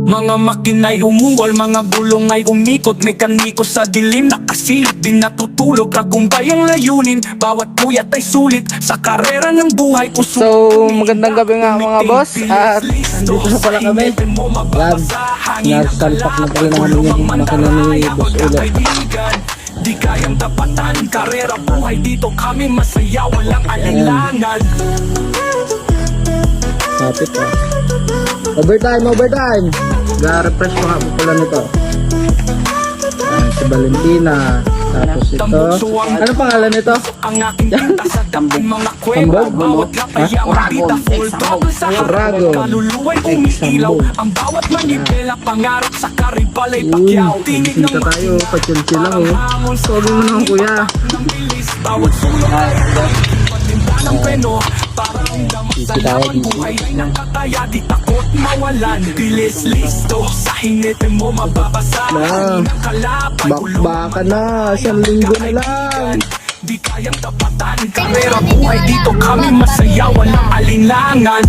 Mga makina'y umungol, mga gulong ay umikot. Mekaniko sa dilim, nakasilip din natutulog. Tagumpay ang layunin, bawat puyat ay sulit. Sa karera ng buhay, puso. So, magandang gabi nga mga boss. At nandito na pala kami. Yan, nagsalpak na pala namin yung makina ni Boss ulit. Di kayang tapatan, karera buhay dito kami masaya, walang alinlangan. Kapit pa. Overtime! Ga-refresh pa nga po pala nito. Yan, si Valentina. Tapos ito. Ano pangalan nito? Ang aking tinta sa dambing mga kwento. Bawat lapaya mabita full double sa harap. Kaluluwa'y umiilaw. Ang bawat manibela pangarap sa karibal ay pakyaw. Tinig ng tayo, pa-chill lang oh. Sobi mo naman kuya. Bawat sulok ay patinda ng peno. Para ang buhay ng kataya. Di takot mawalan. Bilis listo. Sa hinit mo mababasa. Bakbaka na. 1 linggo na lang. Di kayang tapatan. Karera buhay dito kami masaya. Walang alinlangan.